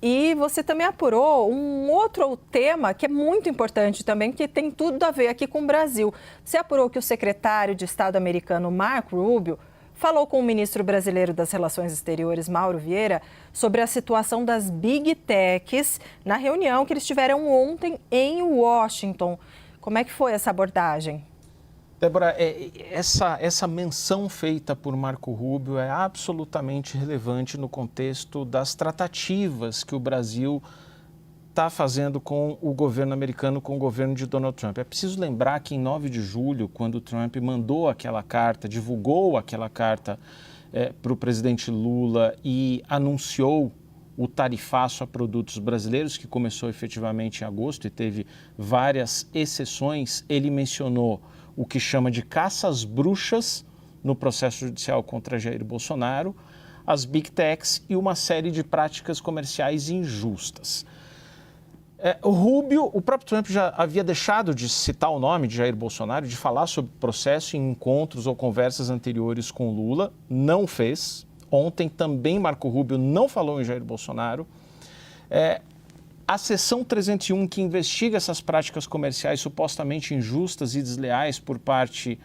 E você também apurou um outro tema que é muito importante também, que tem tudo a ver aqui com o Brasil. Você apurou que o secretário de Estado americano, Marco Rubio, falou com o ministro brasileiro das Relações Exteriores, Mauro Vieira, sobre a situação das Big Techs na reunião que eles tiveram ontem em Washington. Como é que foi essa abordagem? Débora, essa menção feita por Marco Rubio é absolutamente relevante no contexto das tratativas que o Brasil está fazendo com o governo americano, com o governo de Donald Trump. É preciso lembrar que em 9 de julho, quando Trump mandou aquela carta, divulgou aquela carta para o presidente Lula e anunciou o tarifaço a produtos brasileiros, que começou efetivamente em agosto e teve várias exceções, ele mencionou o que chama de caça às bruxas no processo judicial contra Jair Bolsonaro, as Big Techs e uma série de práticas comerciais injustas. O próprio Trump já havia deixado de citar o nome de Jair Bolsonaro, de falar sobre o processo em encontros ou conversas anteriores com Lula, não fez. Ontem também Marco Rubio não falou em Jair Bolsonaro. A seção 301, que investiga essas práticas comerciais supostamente injustas e desleais por parte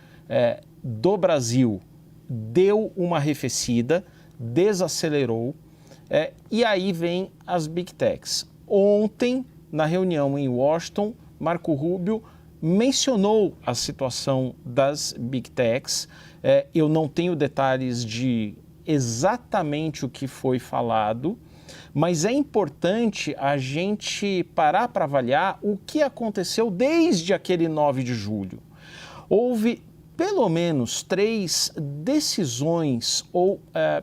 do Brasil, deu uma arrefecida, desacelerou, e aí vem as Big Techs. Ontem, na reunião em Washington, Marco Rubio mencionou a situação das Big Techs. Eu não tenho detalhes de exatamente o que foi falado, mas é importante a gente parar para avaliar o que aconteceu desde aquele 9 de julho. Houve pelo menos 3 decisões ou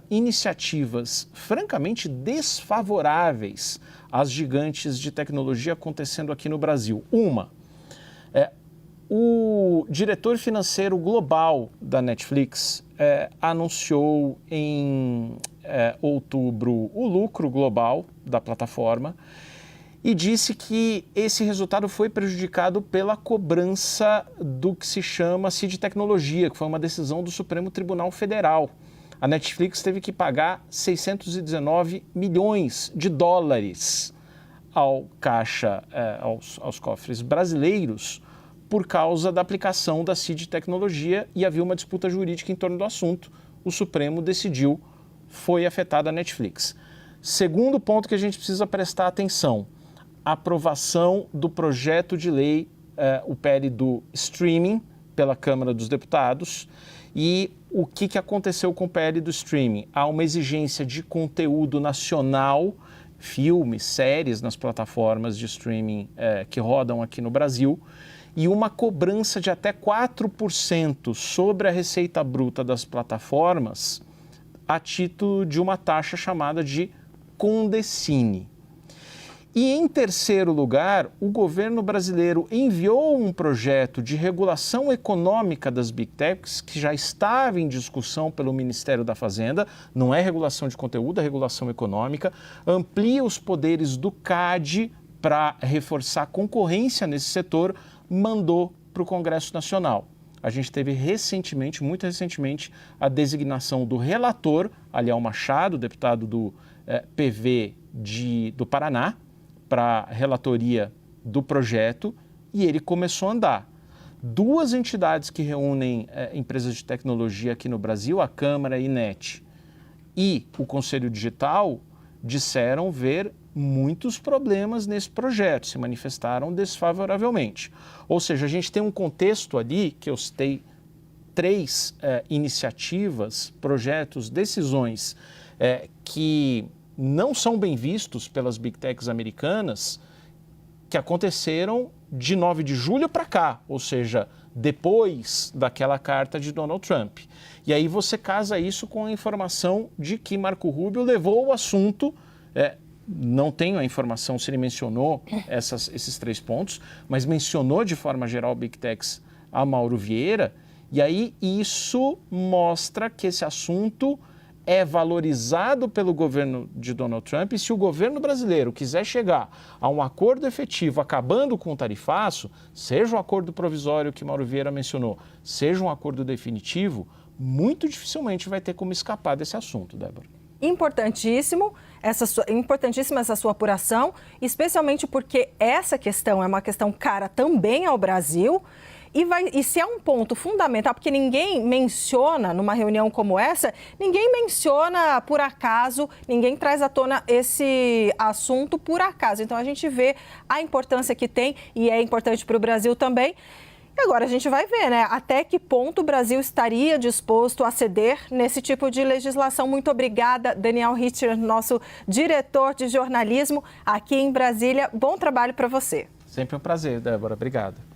iniciativas francamente desfavoráveis às gigantes de tecnologia acontecendo aqui no Brasil. O diretor financeiro global da Netflix anunciou em outubro o lucro global da plataforma e disse que esse resultado foi prejudicado pela cobrança do que se chama CID Tecnologia, que foi uma decisão do Supremo Tribunal Federal. A Netflix teve que pagar 619 milhões de dólares ao caixa, aos cofres brasileiros, por causa da aplicação da CID Tecnologia, e havia uma disputa jurídica em torno do assunto. O Supremo decidiu, foi afetada a Netflix. Segundo ponto que a gente precisa prestar atenção, a aprovação do projeto de lei, o PL do streaming, pela Câmara dos Deputados. E o que aconteceu com o PL do streaming? Há uma exigência de conteúdo nacional, filmes, séries nas plataformas de streaming que rodam aqui no Brasil, e uma cobrança de até 4% sobre a receita bruta das plataformas a título de uma taxa chamada de Condecine. E, em terceiro lugar, o governo brasileiro enviou um projeto de regulação econômica das Big Techs, que já estava em discussão pelo Ministério da Fazenda, não é regulação de conteúdo, é regulação econômica, amplia os poderes do CAD para reforçar a concorrência nesse setor, mandou para o Congresso Nacional. A gente teve recentemente, muito recentemente, a designação do relator, Aliel Machado, deputado do PV do Paraná, para a relatoria do projeto, e ele começou a andar. 2 entidades que reúnem empresas de tecnologia aqui no Brasil, a Câmara e a INET, e o Conselho Digital, disseram ver muitos problemas nesse projeto, se manifestaram desfavoravelmente. Ou seja, a gente tem um contexto ali, que eu citei 3 iniciativas, projetos, decisões que não são bem vistos pelas Big Techs americanas, que aconteceram de 9 de julho para cá, ou seja, depois daquela carta de Donald Trump. E aí você casa isso com a informação de que Marco Rubio levou o assunto, não tenho a informação se ele mencionou esses 3 pontos, mas mencionou de forma geral Big Techs a Mauro Vieira, e aí isso mostra que esse assunto é valorizado pelo governo de Donald Trump, e se o governo brasileiro quiser chegar a um acordo efetivo acabando com o tarifaço, seja um acordo provisório que Mauro Vieira mencionou, seja um acordo definitivo, muito dificilmente vai ter como escapar desse assunto, Débora. importantíssima essa sua apuração, especialmente porque essa questão é uma questão cara também ao Brasil. E se é um ponto fundamental, porque ninguém menciona, numa reunião como essa, ninguém menciona por acaso, ninguém traz à tona esse assunto por acaso. Então, a gente vê a importância que tem e é importante para o Brasil também. E agora a gente vai ver, né, até que ponto o Brasil estaria disposto a ceder nesse tipo de legislação. Muito obrigada, Daniel Richter, nosso diretor de jornalismo aqui em Brasília. Bom trabalho para você. Sempre um prazer, Débora. Obrigado.